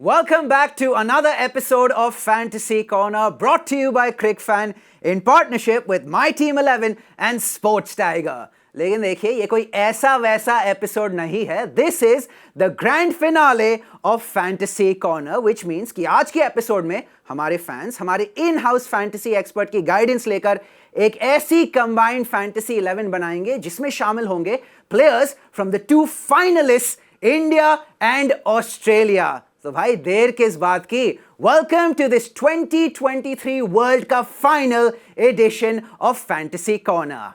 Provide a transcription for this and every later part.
Welcome back to another episode of Fantasy Corner, brought to you by CricFan in partnership with My Team 11 and Sports Tiger. लेकिन देखिए ये कोई ऐसा वैसा episode नहीं है. This is the grand finale of fantasy corner, which means कि आज के एपिसोड में हमारे फैंस हमारे इन हाउस फैंटेसी एक्सपर्ट की गाइडेंस लेकर एक ऐसी कंबाइंड फैंटेसी 11 बनाएंगे जिसमें शामिल होंगे players from the two finalist India and Australia. तो भाई देर किस बात की, welcome to this 2023 world cup final edition of fantasy Corner.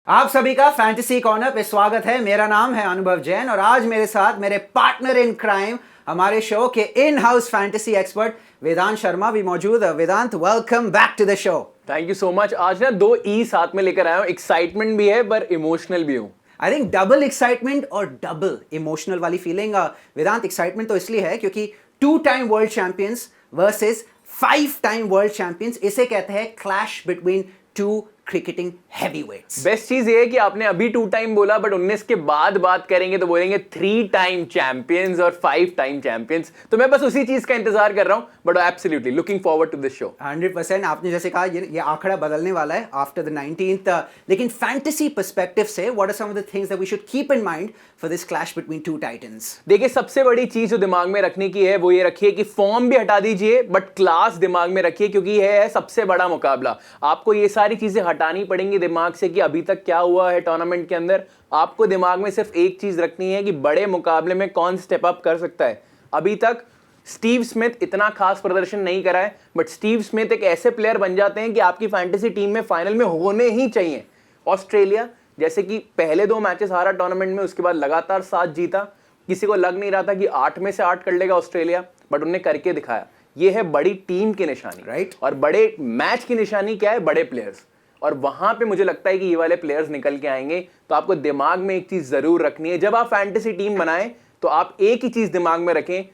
आप सभी का फैंटेसी कॉर्नर पे स्वागत है. मेरा नाम है अनुभव जैन और आज मेरे साथ मेरे पार्टनर इन क्राइम, हमारे शो के in house fantasy expert Vedant Sharma भी मौजूद है. Vedant, welcome back to the show. Thank you so much. आज ना 2 ई साथ में लेकर आया हूं. एक्साइटमेंट भी है पर इमोशनल भी हूं. आई थिंक डबल एक्साइटमेंट और डबल इमोशनल वाली फीलिंग. वेदांत, एक्साइटमेंट तो इसलिए है क्योंकि 2 time world champions versus 5 time world champions. इसे कहते हैं क्लैश बिटवीन 2 क्रिकेटिंग हैवीवेट्स. बेस्ट चीज ये है कि आपने अभी 2 टाइम बोला, बट 19 के बाद बात करेंगे तो बोलेंगे 3 टाइम चैंपियंस और 5 टाइम चैंपियंस. तो मैं बस उसी चीज का इंतजार कर रहा हूं. But absolutely looking forward to this show. 100%. आपने जैसे कहा ये आंकड़ा बदलने वाला है आफ्टर द 19th. लेकिन फैंटेसी पर्सपेक्टिव से what are some of the things that we should keep in mind for this clash between 2 titans? देखिए, सबसे बड़ी चीज जो दिमाग में रखने की है वो ये रखिए कि फॉर्म भी हटा दीजिए बट क्लास दिमाग में रखिए, क्योंकि यह है सबसे बड़ा मुकाबला. आपको ये सारी चीजें हटानी पड़ेंगी दिमाग से कि अभी तक क्या हुआ है टूर्नामेंट के अंदर. आपको दिमाग में सिर्फ एक चीज रखनी है कि बड़े मुकाबले में कौन स्टेप अप कर सकता है. अभी तक स्टीव स्मिथ इतना खास प्रदर्शन नहीं करा है, बट स्टीव स्मिथ एक ऐसे प्लेयर बन जाते हैं कि आपकी फैंटेसी टीम में फाइनल में होने ही चाहिए. ऑस्ट्रेलिया जैसे कि पहले 2 मैचेस हारा टूर्नामेंट में, उसके बाद लगातार 7 जीता. किसी को लग नहीं रहा था कि 8 में से 8 कर लेगा ऑस्ट्रेलिया, बट उन्होंने करके दिखाया. ये है बड़ी टीम की निशानी, राइट. और बड़े मैच की निशानी क्या है? बड़े प्लेयर्स. और वहां पे मुझे लगता है कि ये वाले प्लेयर्स निकल के आएंगे. तो आपको दिमाग में एक चीज जरूर रखनी है, जब आप फैंटेसी टीम बनाएं तो आप एक ही चीज दिमाग में रखें,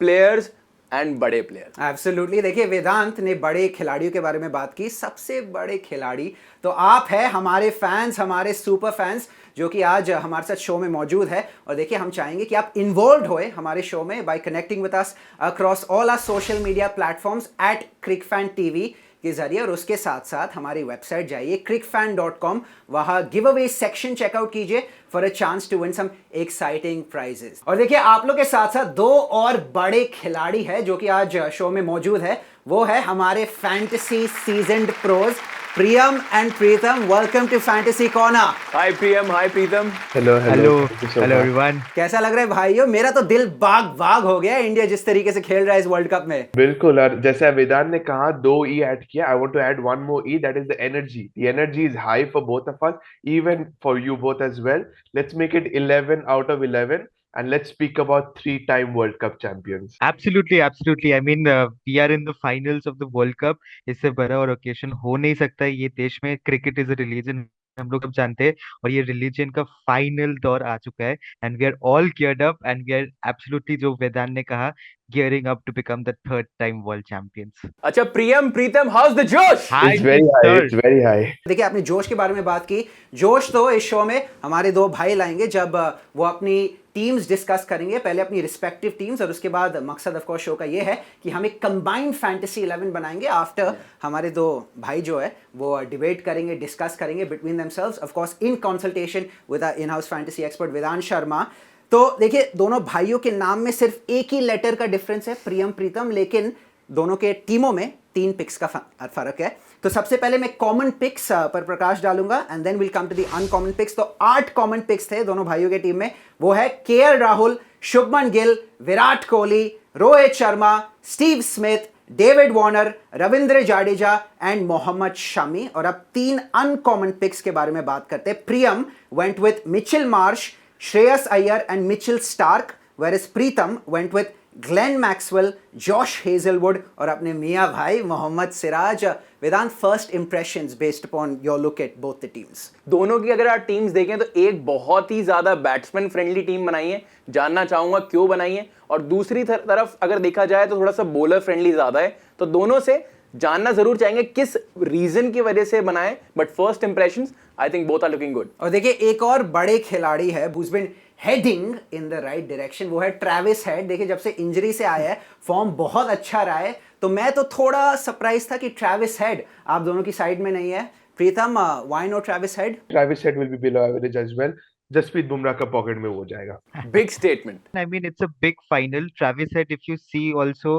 प्लेयर्स एंड बड़े प्लेयर्स. एब्सोल्युटली. देखिए, वेदांत ने बड़े खिलाड़ियों के बारे में बात की. सबसे बड़े खिलाड़ी तो आप है, हमारे फैंस, हमारे सुपर फैंस जो कि आज हमारे साथ शो में मौजूद है. और देखिए, हम चाहेंगे कि आप इन्वॉल्व होए हमारे शो में by connecting with us across all our social media platforms at Cricfan TV के जरिए. और उसके साथ साथ हमारी वेबसाइट जाइए crickfan.com, वहां गिव अवे सेक्शन चेकआउट कीजिए for a chance to win some exciting prizes. और देखिए, आप लोग के साथ साथ 2 और बड़े खिलाड़ी हैं जो कि आज शो में मौजूद है. वो है हमारे fantasy seasoned pros Priyam and Preetam. Welcome to Fantasy Corner. Hi Priyam, hi Preetam. Hello everyone. कैसा लग रहा है भाइयों? मेरा तो दिल बाग बाग हो गया इंडिया जिस तरीके से खेल रहा है इस वर्ल्ड कप में. बिल्कुल. और जैसे वेदांत ने कहा 2 ई ऐड किया, I want to add one more E, that is the energy. The energy is high for both of us, even for you both as well. Let's make it 11 out of 11 and let's speak about 3-time World Cup champions. Absolutely. I mean, we are in the finals of the World Cup. इससे बड़ा और occasion हो नहीं सकता है ये देश में. क्रिकेट इज अ रिलीजन, हम लोग सब जानते हैं, और ये रिलीजन का फाइनल दौर आ चुका है. And we are all geared up and we are absolutely, जो वेदांत ने कहा, gearing up to become the 3rd time world champions. अच्छा Priyam, Preetam, how is the जोश? It's very high. It's very high. देखिए, आपने जोश के बारे में बात की. जोश तो इस शो में हमारे 2 भाई लाएंगे जब वो अपनी टीम्स डिस्कस करेंगे. पहले अपनी रिस्पेक्टिव टीम्स, और उसके बाद मकसद ऑफ कोर्स शो का ये है कि हम एक कंबाइंड फैंटेसी 11 बनाएंगे. आफ्टर हमारे 2 भाई जो है वो डिबेट करेंगे, डिस्कस करेंगे between themselves, of course in consultation with our in house fantasy expert Vedant Sharma. तो देखिए, दोनों भाइयों के नाम में सिर्फ एक ही लेटर का डिफरेंस है, प्रियम प्रीतम, लेकिन दोनों के टीमों में 3 पिक्स का फर्क है. तो सबसे पहले मैं कॉमन पिक्स पर प्रकाश डालूंगा and then will come to the uncommon picks. तो 8 कॉमन पिक्स थे दोनों भाइयों के टीम में. वो है KL Rahul, Shubman Gill, Virat Kohli, Rohit Sharma, Steve Smith, David Warner, Ravindra Jadeja and Mohammed Shami. और अब 3 अनकॉमन पिक्स के बारे में बात करते हैं. Priyam went with Mitchell Marsh, Shreyas Iyer and Mitchell Starc, whereas Pritam went with Glenn Maxwell, Josh Hazlewood और अपने मियां भाई Mohammed Siraj. Vedant, first impressions based upon your look at both the teams. दोनों की अगर आप टीम्स देखें तो एक बहुत ही ज्यादा बैट्समैन फ्रेंडली टीम बनाई है. जानना चाहूंगा क्यों बनाई है. और दूसरी तरफ अगर देखा जाए तो थोड़ा सा बॉलर फ्रेंडली ज्यादा है. तो दोनों से जानना जरूर चाहेंगे किस रीजन की वजह से बनाए. But first impressions I think both are looking good. और देखिए एक और बड़े खिलाड़ी है who's been heading in the right direction, वो है ट्रेविस हेड। देखिए जब से इंजरी से आया है फॉर्म बहुत अच्छा रहा है, तो मैं तो थोड़ा सरप्राइज था कि ट्रेविस हेड आप दोनों की साइड में नहीं है। Pritam, why no Travis Head? Travis Head will be below average as well. Jasprit Bumrah का पॉकेट में वो जाएगा। Big statement. I mean, it's a big final. Travis Head, if you see also,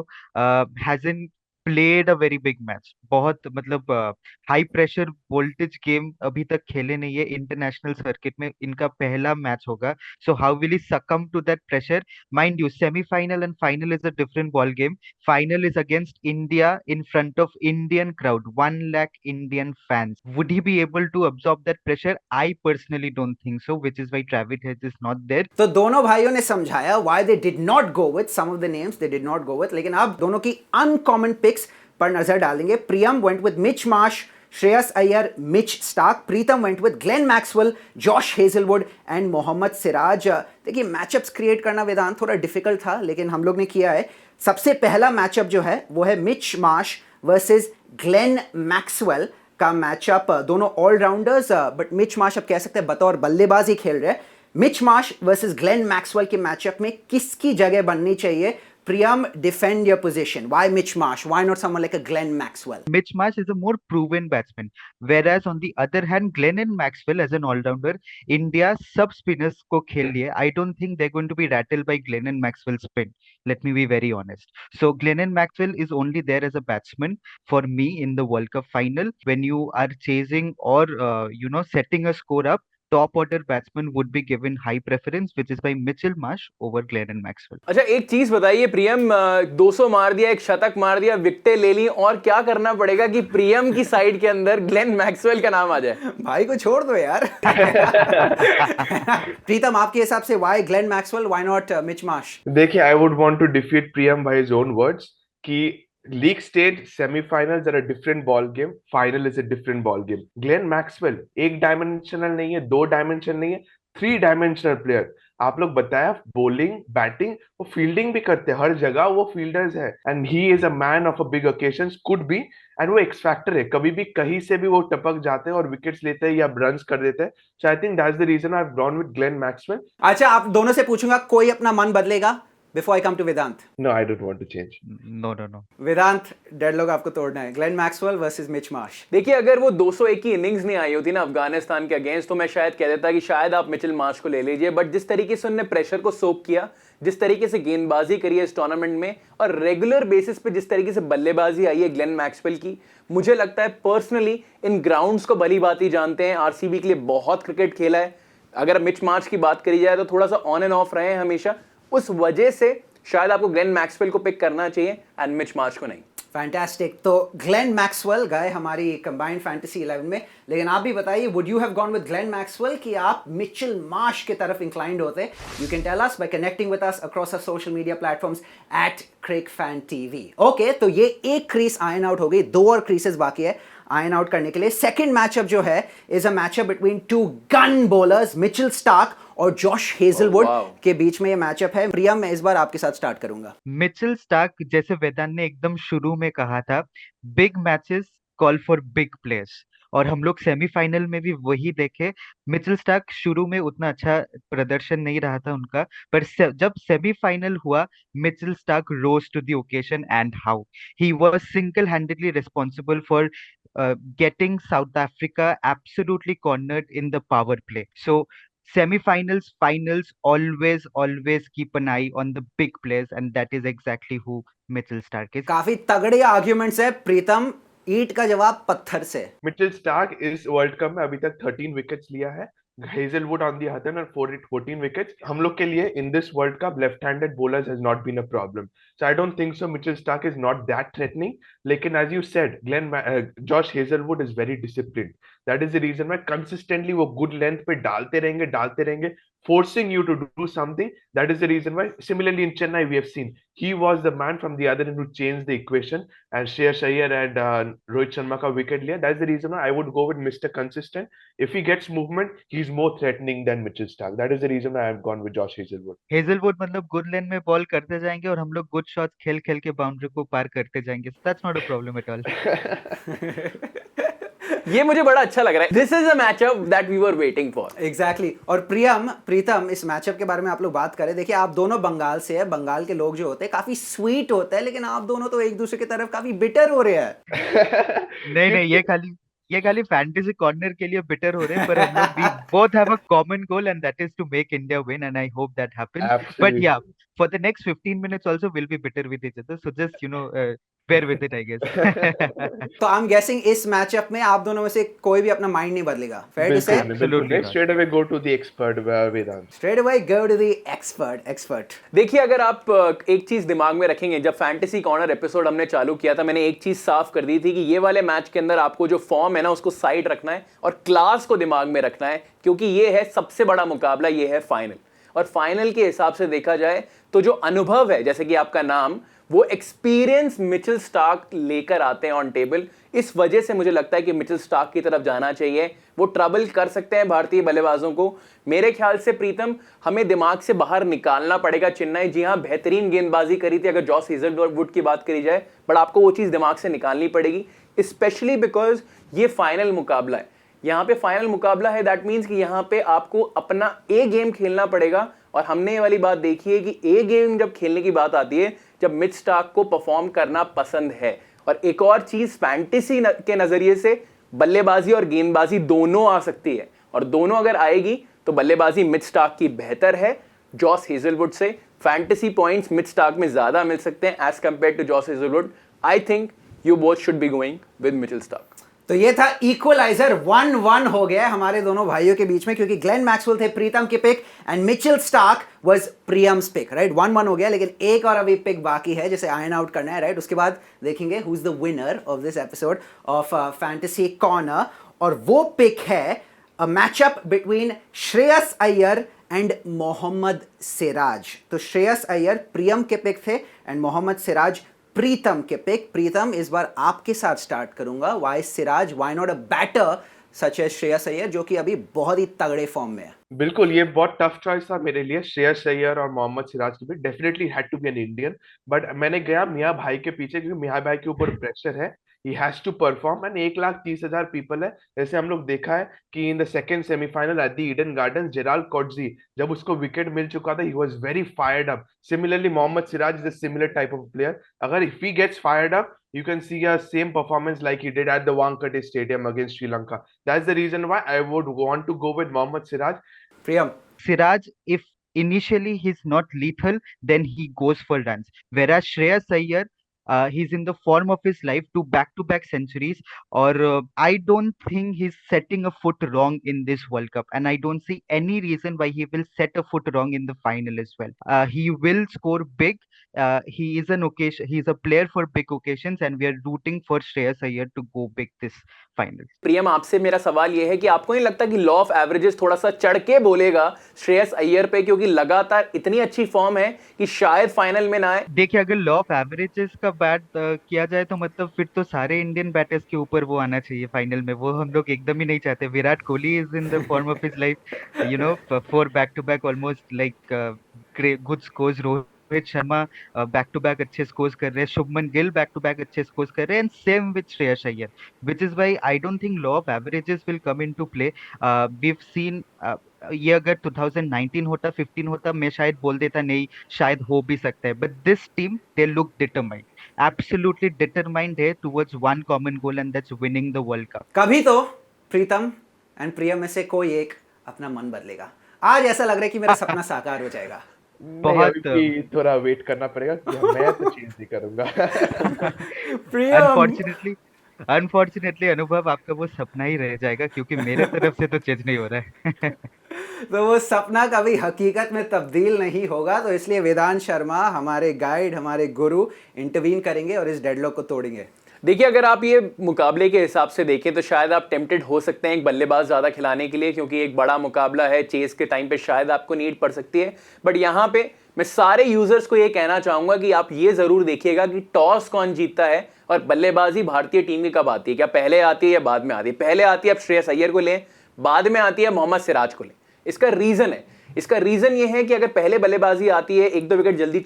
hasn't played a very big match. बहुत मतलब high pressure voltage game अभी तक खेले नहीं है इंटरनेशनल सर्किट में, इनका पहला मैच होगा. So how will he succumb to that pressure? Mind you, semifinal and final is a different ball game. Final is against India in front of Indian crowd, 1 lakh Indian fans. Would he be able to absorb that pressure? I personally don't think so, which is why Travis Head is not there. तो दोनों भाइयों ने समझाया why they did not go with some of the names they did not go with, लेकिन अब दोनों की uncommon pics पर नजर डालेंगे। Priyam went with Mitch Marsh, Shreyas Iyer, Mitch Starc. Pritam went with Glenn Maxwell, Josh Hazlewood and Mohammed Siraj. देखिए मैचअप्स क्रिएट करना वेदांत थोड़ा डिफिकल्ट था, लेकिन हम लोग ने किया है। सबसे पहला मैचअप जो है वो है Mitch Marsh versus Glenn Maxwell का मैचअप। दोनों ऑलराउंडर्स, बट मिच मार्श अब कह सकते हैं बतौर बल्लेबाज ही खेल रहे हैं। Mitch Marsh versus Glenn Maxwell के मैचअप में किसकी जगह बननी चाहिए? Priyam, defend your position. Why Mitch Marsh? Why not someone like a Glenn Maxwell? Mitch Marsh is a more proven batsman, whereas on the other hand, Glenn and Maxwell as an all-rounder, India sub spinners को खेल लिए. I don't think they're going to be rattled by Glenn and Maxwell's spin. Let me be very honest. So Glenn and Maxwell is only there as a batsman for me in the World Cup final. When you are chasing or setting a score up, top order batsman would be given high preference, which is by Mitchell Marsh over Glenn and Maxwell. अच्छा एक चीज बताइए प्रियम, 200 मार दिया, एक शतक मार दिया, विकेटें ले ली, और क्या करना पड़ेगा कि प्रियम की साइड के अंदर ग्लेन मैक्सवेल का नाम आ जाए? भाई को छोड़ दो यार। प्रीतम, आपके हिसाब से why Glenn Maxwell? Why not Mitch Marsh? देखिए, I would want to defeat Priyam by his own words कि league stage semifinals are a different ball game, final is a different ball game. Glenn Maxwell एक dimensional नहीं है, 2 dimensional नहीं है, 3 dimensional player. आप लोग बताया बॉलिंग, बैटिंग, वो फील्डिंग भी करते हैं, हर जगह वो फील्डर्स है। And he is a man of a big occasions, could be, and वो एक्स फैक्टर है, कभी भी कहीं से भी वो टपक जाते हैं और विकेट्स लेते हैं या रन्स कर देते हैं। So I think that's the reason I have gone with Glenn Maxwell. अच्छा, आप दोनों से पूछूंगा, कोई अपना मन बदलेगा? Before I come to Vedant. No, I don't want to change. No. Vedant, deadlock आपको तोड़ना है। Glenn Maxwell versus Mitch Marsh. देखिए अगर वो 201 की इनिंग्स नहीं आई होती ना अफगानिस्तान के अगेंस्ट, तो मैं शायद कह देता कि शायद आप मिचेल मार्श को ले लीजिए, बट जिस तरीके से उन्होंने प्रेशर को सोक किया, जिस तरीके से गेंदबाजी करी है इस टूर्नामेंट में, और रेगुलर बेसिस पे जिस तरीके से बल्लेबाजी आई है ग्लेन मैक्सवेल की, मुझे लगता है पर्सनली इन ग्राउंड्स को भली बात ही जानते हैं। आरसीबी के लिए बहुत क्रिकेट खेला है। अगर मिच मार्श की बात करी जाए तो थोड़ा सा ऑन एंड ऑफ रहे हैं हमेशा, उस वजह से शायद आपको ग्लेन मैक्सवेल को पिक करना चाहिए एंड मिच मार्श को नहीं। फैंटास्टिक। तो ग्लेन मैक्सवेल गए हमारी कंबाइंड फैंटेसी 11 में, लेकिन आप भी बताइए, would you have gone with Glenn Maxwell कि आप मिचेल मार्श की तरफ इंक्लाइंड होते? You can tell us by connecting with us across our social media platforms @CricFanTV। Okay, तो ये एक क्रीज आयन आउट हो गई, 2 और क्रीजेस बाकी है आयन आउट करने के लिए। सेकंड मैचअप जो है is a matchup between 2 gun bowlers, Mitchell Starc और जॉश हेजलवुड के बीच में ये मैचअप है। प्रियम, मैं इस बार आपके साथ स्टार्ट करूंगा। मिचेल स्टार्क, जैसे वेदांत ने एकदम शुरू में कहा था, big matches call for big players, और हम लोग सेमीफाइनल में भी वही देखे। मिचेल स्टार्क शुरू में उतना अच्छा प्रदर्शन नहीं रहा था उनका, पर जब सेमीफाइनल हुआ, Mitchell Starc rose to the occasion and how he was single handedly responsible for getting South Africa absolutely cornered in the power play. So semifinals, finals, always keep an eye on the big players, and that is exactly who Mitchell Stark is. काफी तगड़े arguments है। प्रीतम, ईंट का जवाब पत्थर से। Mitchell Starc इस world cup में अभी तक 13 विकेट्स लिया है। हेजलवुड ऑन दी अदर और 14 विकेट्स। हम लोग के लिए in this world cup left handed bowlers has not been a problem, so I don't think so Mitchell Starc is not that threatening. लेकिन as you said, Josh Hazlewood is very disciplined, that is the reason why consistently वो good length पे डालते रहेंगे, forcing you to do something. That is the reason why similarly in Chennai we have seen he was the man from the other end who changed the equation, and Shreyas Iyer and Rohit Sharma ka wicket liya. That's the reason why I would go with Mr. Consistent. If he gets movement, he's more threatening than Mitchell Stark. That is the reason why I have gone with Josh Hazelwood. Hazlewood मतलब good लेन में ball करते जाएंगे और हम लोग good shots खेल खेल के बाउंड्री को पार करते जाएंगे. That's not a problem at all. ये मुझे बड़ा अच्छा लग रहा है. This is a matchup that we were waiting for. Exactly और प्रीतम इस मैचअप के बारे में आप लोग बात करें. देखिए आप दोनों बंगाल से है. बंगाल के लोग जो होते हैं काफी स्वीट होते हैं, लेकिन आप दोनों तो एक दूसरे की तरफ काफी बिटर हो रहे हैं. नहीं नहीं, ये खाली फैंटेसी कॉर्नर के लिए बिटर हो रहे हैं, पर हम लोग we both have a common goal and that is to make India win and I hope that happens. But yeah Absolutely. For the next 15 minutes also we'll be bitter with each other, so just bear with it, I guess. तो I am guessing इस matchup में आप दोनों में से कोई भी अपना माइंड नहीं बदलेगा. फेयर टू से. बिल्कुल नहीं, बिल्कुल Absolutely नहीं. not. Straight away go to the expert, Vedant. Straight away go to the expert. देखिए अगर आप एक चीज दिमाग में रखेंगे, जब फैंटेसी कॉर्नर एपिसोड हमने चालू किया था, मैंने एक चीज साफ कर दी थी कि ये वाले मैच के अंदर आपको जो फॉर्म है ना उसको साइड रखना है और क्लास को दिमाग में रखना है, क्योंकि ये है सबसे बड़ा मुकाबला, ये है फाइनल. और फाइनल के हिसाब से देखा जाए तो जो अनुभव है, जैसे कि आपका नाम, वो एक्सपीरियंस मिचेल स्टार्क लेकर आते हैं ऑन टेबल. इस वजह से मुझे लगता है कि मिचेल स्टार्क की तरफ जाना चाहिए. वो ट्रबल कर सकते हैं भारतीय बल्लेबाजों को. मेरे ख्याल से प्रीतम हमें दिमाग से बाहर निकालना पड़ेगा चेन्नई. जी हाँ, बेहतरीन गेंदबाजी करी थी अगर जॉस हेजलवुड की बात करी जाए, बट आपको वो चीज़ दिमाग से निकालनी पड़ेगी, स्पेशली बिकॉज ये फाइनल मुकाबला है. यहाँ पे फाइनल मुकाबला है, दैट मीन्स कि यहाँ पे आपको अपना ए गेम खेलना पड़ेगा. और हमने ये वाली बात देखी है कि ए गेम जब खेलने की बात आती है, जब मिच स्टार्क को परफॉर्म करना पसंद है. और एक और चीज, फैंटेसी के नजरिए से बल्लेबाजी और गेंदबाजी दोनों आ सकती है, और दोनों अगर आएगी तो बल्लेबाजी मिच स्टार्क की बेहतर है जॉस हेजलवुड से. फैंटेसी पॉइंट्स मिच स्टार्क में ज्यादा मिल सकते हैं as compare to Josh Hazlewood. I think you both should be going with Mitchell Starc. तो ये था इक्वलाइजर. 1-1 हो गया हमारे दोनों भाइयों के बीच में, क्योंकि ग्लेन मैक्सवेल थे प्रीतम के pick and Mitchell Starc was Priyam's pick. Right, 1-1 हो गया, लेकिन एक और अभी पिक बाकी है जिसे आयन आउट करना है. राइट, उसके बाद देखेंगे who is the winner of this episode of fantasy corner. और वो पिक है a matchup between Shreyas Iyer and Mohammed Siraj. तो श्रेयस अय्यर प्रियम के पिक थे एंड मोहम्मद सिराज प्रीतम के पिक. प्रीतम, इस बार आपके साथ स्टार्ट करूंगा. Why Siraj, why not a batter such as Shreyas Iyer, जो कि अभी बहुत ही तगड़े फॉर्म में है. बिल्कुल, ये बहुत टफ चॉइस था मेरे लिए. श्रेयस अय्यर और मोहम्मद सिराज के बीच definitely had to be an Indian, but मैंने गया मियां भाई के पीछे, क्योंकि मियां भाई के ऊपर प्रेशर है. He has to perform and 1,30,000 people है. जैसे हम लोग देखा है कि in the second semifinal at the Eden Gardens, Gerald Coetzee, जब उसको विकेट मिल चुका था, he was very fired up. Similarly Mohammed Siraj is a similar type of player. अगर if he gets fired up, you can see a same performance like he did at the Wankhede Stadium against Sri Lanka. That's the reason why I would want to go with Mohammad Siraj. Priyam. Siraj, if initially he's not lethal, then he goes for runs. Whereas Shreyas Iyer, he's in the form of his life, two back-to-back centuries, or I don't think he's setting a foot wrong in this World Cup, and I don't see any reason why he will set a foot wrong in the final as well. He will score big. He is an occasion. He's a player for big occasions, and we are rooting for Shreyas Iyer to go big this final. प्रियम, आपसे मेरा सवाल यह है कि आपको नहीं लगता कि लॉ ऑफ एवरेजेस थोड़ा सा चढ़ के बोलेगा श्रेयस अय्यर पे, क्योंकि लगातार इतनी अच्छी फॉर्म है कि शायद फाइनल में ना आए? देखिए, अगर लॉ ऑफ एवरेजेस का बात किया जाए तो मतलब फिर तो सारे इंडियन बैटर्स के ऊपर वो आना चाहिए फाइनल में. वो हम लोग एकदम ही नहीं चाहते. Virat Kohli is in the form of his life, 4 back to back almost like good scores. Rohit Sharma back to back अच्छे स्कोर्स कर रहे हैं. Shubman Gill back to back अच्छे स्कोर्स कर रहे हैं, and same with Shreyas Iyer, which is why I don't think law of averages will come into play. We have seen, ये अगर 2019 होता, 15 होता, मैं शायद बोल देता नहीं, शायद हो भी सकता है. But this team, they look determined, absolutely determined है towards one common goal, and that's winning the world cup. कभी तो प्रीतम एंड प्रियम में से कोई एक अपना मन बदलेगा. आज ऐसा लग रहा है कि मेरा सपना साकार हो जाएगा. बहुत थोड़ा वेट करना पड़ेगा. मैं तो चेंज नहीं करूंगा. प्रियम, अनफॉर्चुनेटली अनुभव, आपका वो सपना ही रह जाएगा, क्योंकि मेरे तरफ से तो चेंज नहीं हो रहा है. तो वो सपना कभी हकीकत में तब्दील नहीं होगा. तो इसलिए वेदांत शर्मा, हमारे गाइड, हमारे गुरु, इंटरवीन करेंगे और इस डेडलॉक को तोड़ेंगे. देखिए, अगर आप ये मुकाबले के हिसाब से देखें तो शायद आप टेम्प्टेड हो सकते हैं एक बल्लेबाज ज़्यादा खिलाने के लिए, क्योंकि एक बड़ा मुकाबला है. चेस के टाइम पे शायद आपको नीड पड़ सकती है. बट यहाँ पे मैं सारे यूजर्स को ये कहना चाहूँगा कि आप ये ज़रूर देखिएगा कि टॉस कौन जीतता है और बल्लेबाजी भारतीय टीम की कब आती है. क्या पहले आती है या बाद में आती है? पहले आती है आप श्रेयस अय्यर को लें, बाद में आती है मोहम्मद सिराज को लें. इसका रीज़न ये है कि अगर पहले बल्लेबाजी आती है, 1-2 विकेट जल्दी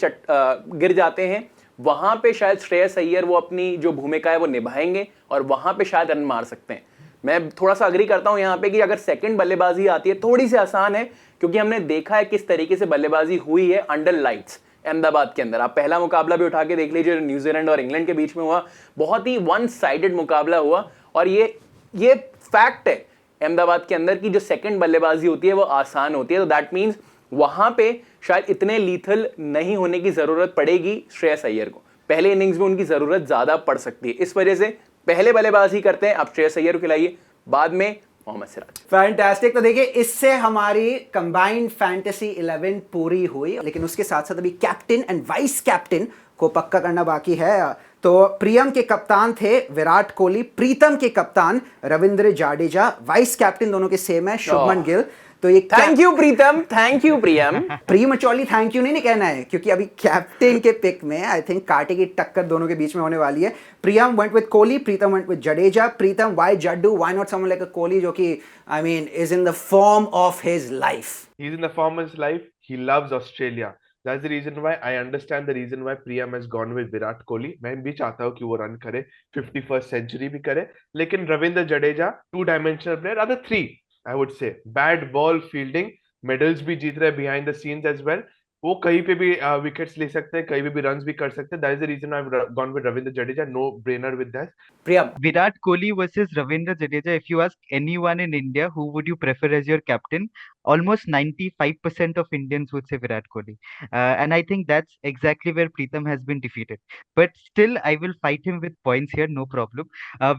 गिर जाते हैं, वहां पे शायद श्रेयस अय्यर वो अपनी जो भूमिका है वो निभाएंगे और वहां पे शायद रन मार सकते हैं. मैं थोड़ा सा अग्री करता हूं यहां पे कि अगर सेकंड बल्लेबाजी आती है थोड़ी सी आसान है, क्योंकि हमने देखा है किस तरीके से बल्लेबाजी हुई है अंडर लाइट्स अहमदाबाद के अंदर। आप पहला मुकाबला भी उठा के देख लीजिए, न्यूजीलैंड और इंग्लैंड के बीच में हुआ, बहुत ही वन साइडेड मुकाबला हुआ। और ये फैक्ट है अहमदाबाद के अंदर की जो सेकंड बल्लेबाजी होती है वो आसान होती है, तो दैट मींस वहां पे शायद इतने लीथल नहीं होने की जरूरत पड़ेगी श्रेयस अय्यर को, पहले इनिंग्स में उनकी जरूरत ज्यादा पड़ सकती है। इस वजह से पहले बल्लेबाजी करते हैं, आप श्रेयस अय्यर को खिलाइए, बाद में मोहम्मद सिराज। फैंटास्टिक। तो देखिए इससे हमारी कंबाइंड फैंटेसी 11 पूरी हुई, लेकिन उसके साथ साथ अभी कैप्टन एंड वाइस कैप्टन को पक्का करना बाकी है। तो प्रियम के कप्तान थे विराट कोहली, प्रीतम के कप्तान रविंद्र जाडेजा, वाइस कैप्टन दोनों के सेम है शुभमन गिल। तो ये thank you Pritam, thank you Priyam. Prematurely thank you नहीं कहना है, क्योंकि अभी कैप्टन के पिक में आई थिंक कांटे की टक्कर दोनों के बीच में होने वाली है। Priyam went with Kohli, Pritam went with Jadeja. Pritam why Jaddu, why not someone like a Kohli जो कि I mean is in the form of his life. He's in the form of his life. He loves Australia. That's the reason why I understand the reason why Priyam has gone with Virat Kohli. मैं भी चाहता हूँ कि वो run करे, 51st century भी करे, लेकिन Ravindra Jadeja two dimensional player, other three I would say, bat ball fielding, medals भी जीत रहे behind the scenes as well. वो कहीं पे भी विकेट्स ले सकते हैं, कहीं पे भी रन्स भी कर सकते हैं। That is the reason I have gone with Ravindra Jadeja, no brainer with that. Priyam, Virat Kohli versus Ravindra Jadeja. If you ask anyone in India, who would you prefer as your captain? Almost 95% of Indians would say Virat Kohli. And I think that's exactly where Preetham has been defeated. But still, I will fight him with points here, no problem.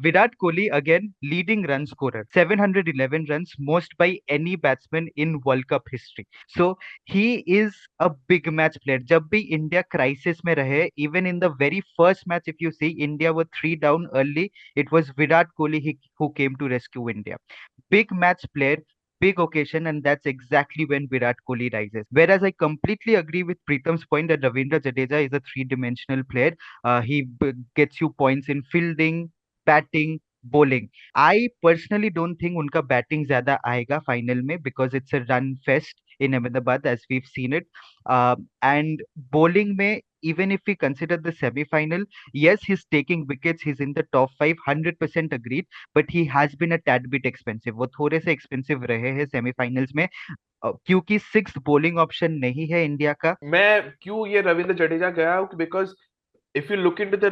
Virat Kohli, again, leading run scorer, 711 runs, most by any batsman in World Cup history. So he is a big match player. जब भी India crisis में रहे, even in the very first match, if you see, India were 3 down early, it was Virat Kohli who came to rescue India. Big match player, big occasion, and that's exactly when Virat Kohli rises. Whereas I completely agree with Preetham's point that Ravindra Jadeja is a three-dimensional player. He gets you points in fielding, batting, bowling. I personally don't think उनका batting ज्यादा आएगा final में, because it's a run fest in Ahmedabad as we've seen it. And bowling में, even if we consider the semi-final, yes, he's taking wickets, he's in the top 5, 100% agreed, but he has been a tad bit expensive. वो थोड़े से expensive रहे हैं semi-finals में, क्योंकि 6 bowling option नहीं है इंडिया का। मैं क्यों ये रविंद्र जडेजा गया हूँ, because if you look into the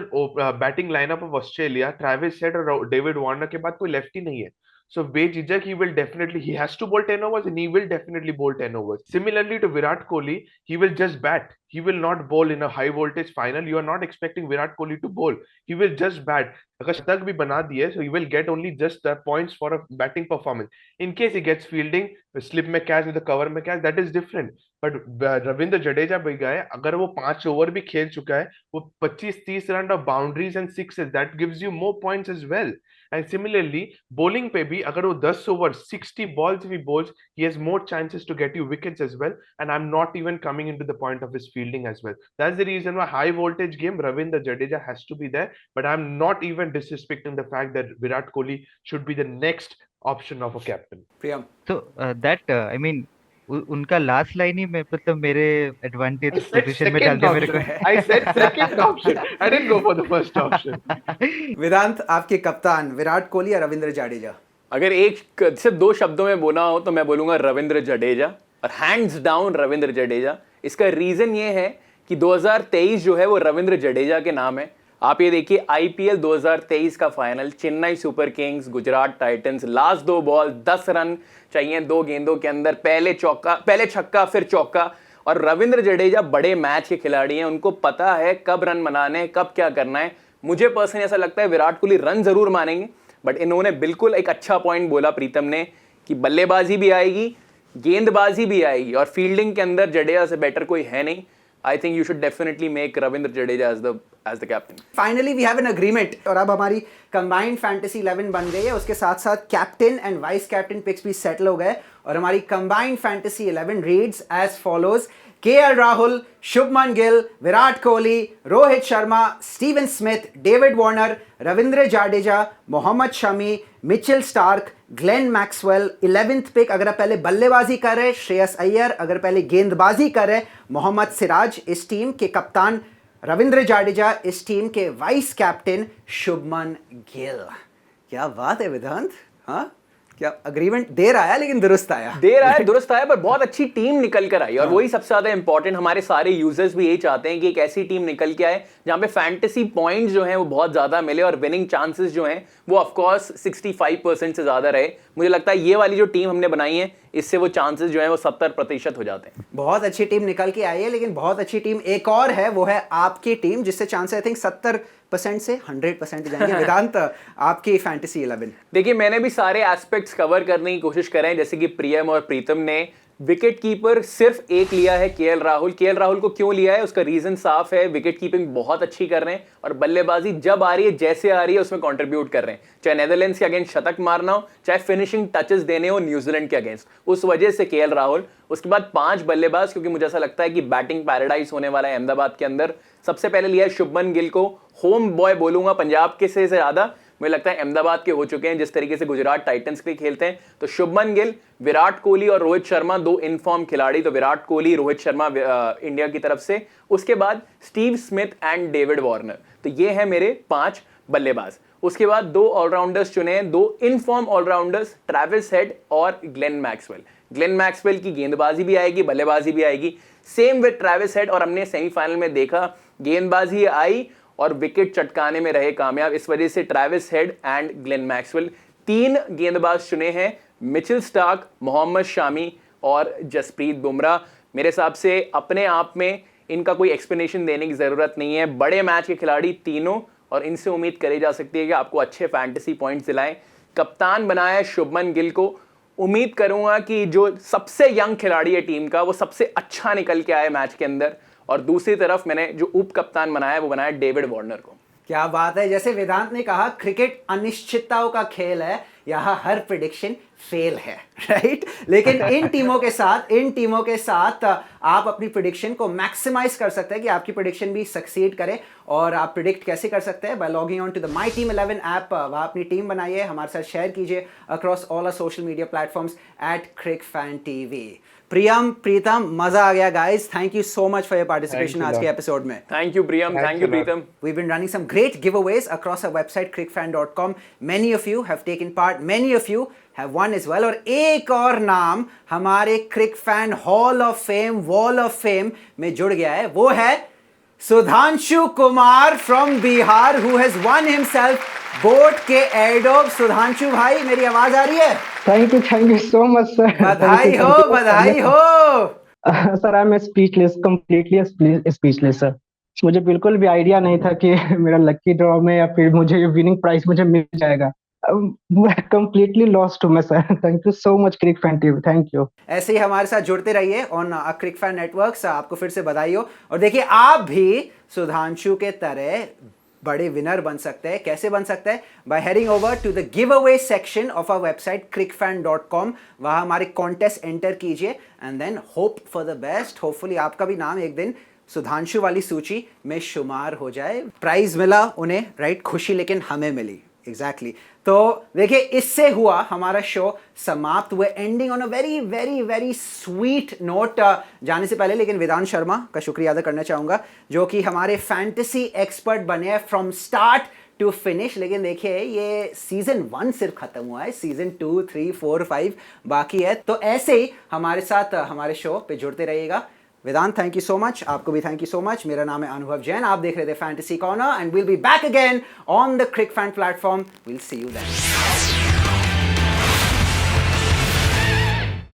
batting lineup of Australia, Travis Head और David Warner के बाद कोई लेफ्टी नहीं है. So बेझिझक he will definitely, he has to bowl 10 overs and he will definitely bowl 10 overs. Similarly to Virat Kohli, he will just bat. He will not bowl in a high voltage final. You are not expecting Virat Kohli to bowl. He will just bat. अगर शतक भी बना दिए, so he will get only just the points for a batting performance. In case he gets fielding, slip में catch, with the cover में catch, that is different. But Ravindra Jadeja भी गए, अगर वो 5 ओवर भी खेल चुका है, वो 25-30 run of boundaries and sixes, that gives you more points as well. And similarly, bowling पे भी अगर वो 10 over 60 balls if he bowls, he has more chances to get you wickets as well. And I'm not even coming into the point of his fielding as well. That's the reason why high voltage game, Ravindra Jadeja has to be there. But I'm not even disrespecting the fact that Virat Kohli should be the next option of a captain. Priyam, So I mean, उनका last line ही मतलब मेरे advantage I said position में second डाल दिया मेरे option. को। I said second option. I didn't go for the first option. वेदांत आपके कप्तान विराट कोहली या रविंद्र जाडेजा? अगर एक सिर्फ 2 शब्दों में बोलना हो तो मैं बोलूंगा रविंद्र जडेजा, और हैंड्स डाउन रविंद्र जडेजा। इसका रीजन ये है कि 2023 जो है वो रविंद्र जडेजा के नाम है। आप ये देखिए आईपीएल 2023 का final, Chennai super Kings Gujarat Titans, last 2 ball 10 run चाहिए 2 गेंदों के अंदर, पहले छक्का फिर चौका। और रविंद्र जडेजा बड़े मैच के खिलाड़ी हैं, उनको पता है कब रन बनाने, कब क्या करना है। मुझे पर्सनली ऐसा लगता है विराट कोहली रन जरूर मानेंगे, बट इन्होंने बिल्कुल एक अच्छा पॉइंट बोला प्रीतम ने कि बल्लेबाजी भी आएगी, गेंदबाजी भी आएगी, और फील्डिंग के अंदर जडेजा से बेटर कोई है नहीं। I think you should definitely make Ravindra Jadeja as the captain. Finally we have an agreement, और अब हमारी कंबाइंड फैंटेसी 11 बन गई है। उसके साथ साथ captain and vice captain picks भी सेटल हो गए, और हमारी combined fantasy 11 reads as follows: KL Rahul, Shubman Gill, Virat Kohli, Rohit Sharma, Steven Smith, David Warner, Ravindra Jadeja, Mohammed Shami, Mitchell Starc, Glenn Maxwell. 11th pick अगर आप पहले बल्लेबाजी कर रहे श्रेयस अय्यर, अगर पहले गेंदबाजी कर रहे मोहम्मद सिराज। इस टीम के कप्तान रविंद्र जाडेजा, इस टीम के वाइस कैप्टन शुभमन गिल। क्या बात है वेदांत, हाँ क्या अग्रीमेंट देर आया लेकिन दुरुस्त आया। देर आया दुरुस्त आया, पर बहुत अच्छी टीम निकल कर आई, और वही सबसे ज्यादा इंपॉर्टेंट, हमारे सारे यूजर्स भी यही चाहते हैं कि एक ऐसी टीम निकल के आए जहां पे फैंटेसी पॉइंट्स जो हैं वो बहुत ज्यादा मिले और विनिंग चांसेस जो हैं वो ऑफ कोर्स 65% से ज्यादा रहे। मुझे लगता है ये वाली जो टीम हमने बनाई है इससे वो चांसेस जो हैं वो 70% हो जाते हैं। बहुत अच्छी टीम निकल के आई है, लेकिन बहुत अच्छी टीम एक और है, वो है आपकी टीम, जिससे चांस आई थिंक 70% से 100% जाएंगे। वेदांत, आपकी फैंटेसी 11। देखिए मैंने भी सारे एस्पेक्ट्स कवर करने की कोशिश करें, जैसे कि प्रियम और प्रीतम ने विकेट कीपर सिर्फ एक लिया है, केएल राहुल। केएल राहुल को क्यों लिया है उसका रीजन साफ है, विकेट कीपिंग बहुत अच्छी कर रहे हैं और बल्लेबाजी जब आ रही है जैसे आ रही है उसमें कंट्रीब्यूट कर रहे हैं, चाहे नेदरलैंड्स के अगेंस्ट शतक मारना हो, चाहे फिनिशिंग टचेस देने हो न्यूजीलैंड के अगेंस्ट, उस वजह से केएल राहुल। उसके बाद 5 बल्लेबाज, क्योंकि मुझे ऐसा लगता है कि बैटिंग पैराडाइज होने वाला है अहमदाबाद के अंदर। सबसे पहले लिया है शुभमन गिल को, होम बॉय बोलूंगा पंजाब के से ज्यादा, मुझे लगता है अहमदाबाद के हो चुके हैं जिस तरीके से गुजरात टाइटंस के लिए खेलते हैं। तो शुभमन गिल, विराट कोहली और रोहित शर्मा 2 इनफॉर्म खिलाड़ी, तो विराट कोहली, रोहित शर्मा इंडिया की तरफ से। उसके बाद Steve Smith and David Warner, तो ये है मेरे 5 बल्लेबाज। उसके बाद 2 ऑलराउंडर्स चुने हैं, 2 इनफॉर्म ऑलराउंडर्स, ट्रेविस हेड और ग्लेन मैक्सवेल। ग्लेन मैक्सवेल की गेंदबाजी भी आएगी, बल्लेबाजी भी आएगी, सेम विद ट्रेविस हेड, और हमने सेमीफाइनल में देखा गेंदबाजी आई और विकेट चटकाने में रहे कामयाब, इस वजह से Travis head and Glenn Maxwell. 3 गेंदबाज चुने हैं, मिचेल स्टार्क, मोहम्मद शामी और जसप्रीत बुमराह। मेरे हिसाब से अपने आप में इनका कोई एक्सप्लेनेशन देने की जरूरत नहीं है, बड़े मैच के खिलाड़ी तीनों, और इनसे उम्मीद करी जा सकती है कि आपको अच्छे फैंटेसी पॉइंट्स दिलाएं। कप्तान बनाया शुभमन गिल को, उम्मीद करूंगा कि जो सबसे यंग खिलाड़ी है टीम का वो सबसे अच्छा निकल के आए मैच के अंदर, और दूसरी तरफ मैंने जो उप कप्तान बनाया वो बनाया डेविड वार्नर को। क्या बात है, जैसे वेदांत ने कहा क्रिकेट अनिश्चितताओं का खेल है, यहाँ हर प्रिडिक्शन फेल है, राइट। लेकिन इन टीमों के साथ आप अपनी प्रिडिक्शन को मैक्सिमाइज कर सकते हैं कि आपकी प्रिडिक्शन भी सक्सीड करे। और आप प्रिडिक्ट कैसे कर सकते हैं? By logging on to the my team 11 app. वहाँ अपनी टीम बनाइए, हमारे साथ शेयर कीजिए across all our social media platforms @CricFanTV। Priyam, Pritam, मजा आ गया guys, thank you so much for your participation आज के एपिसोड में। Thank you Priyam, thank you Pritam. We've been running some great giveaways across our website crickfan.com. Many of you have taken part, many of you have won as well. और एक और नाम हमारे cric fan hall of fame, wall of fame में जुड़ गया है, वो है Sudhanshu Kumar from Bihar, who has won himself boat के एयरडॉग। सुधांशु भाई, मेरी आवाज आ रही है? Thank you so much sir. बधाई हो, बधाई हो। Sir I am speechless, completely speechless sir. मुझे बिल्कुल भी आइडिया नहीं था कि मेरा लकी ड्रॉ में या फिर मुझे विनिंग प्राइस मुझे मिल जाएगा। कंप्लीटली लॉस्ट हूं मैं sir. Thank you so much Cric Fan TV, thank you. ऐसे ही हमारे साथ जुड़ते रहिए ऑन क्रिक फैन नेटवर्क्स। आपको फिर से बधाई हो, और देखिए आप भी सुधांशु के तरह बड़े विनर बन सकते हैं। कैसे बन सकते हैं? By heading over to the give away section of our website crickfan.com। वहां हमारे कॉन्टेस्ट एंटर कीजिए and then hope for the best. Hopefully आपका भी नाम एक दिन सुधांशु वाली सूची में शुमार हो जाए। प्राइज मिला उन्हें, राइट, खुशी लेकिन हमें मिली, एग्जैक्टली। तो देखिए, इससे हुआ हमारा शो समाप्त हुए, ending on a very very very sweet note. जाने से पहले लेकिन वेदांत शर्मा का शुक्रिया अदा करना चाहूंगा, जो कि हमारे फैंटेसी एक्सपर्ट बने हैं फ्रॉम स्टार्ट टू फिनिश। लेकिन देखिए, ये सीजन 1 सिर्फ खत्म हुआ है, सीजन 2, 3, 4, 5 बाकी है। तो ऐसे ही हमारे साथ हमारे शो पे जुड़ते रहिएगा। वेदांत, थैंक यू सो मच। आपको भी थैंक यू सो मच। मेरा नाम है अनुभव जैन, आप देख रहे थे fantasy corner, and will be back again on the Cric Fan platform. Will see you then.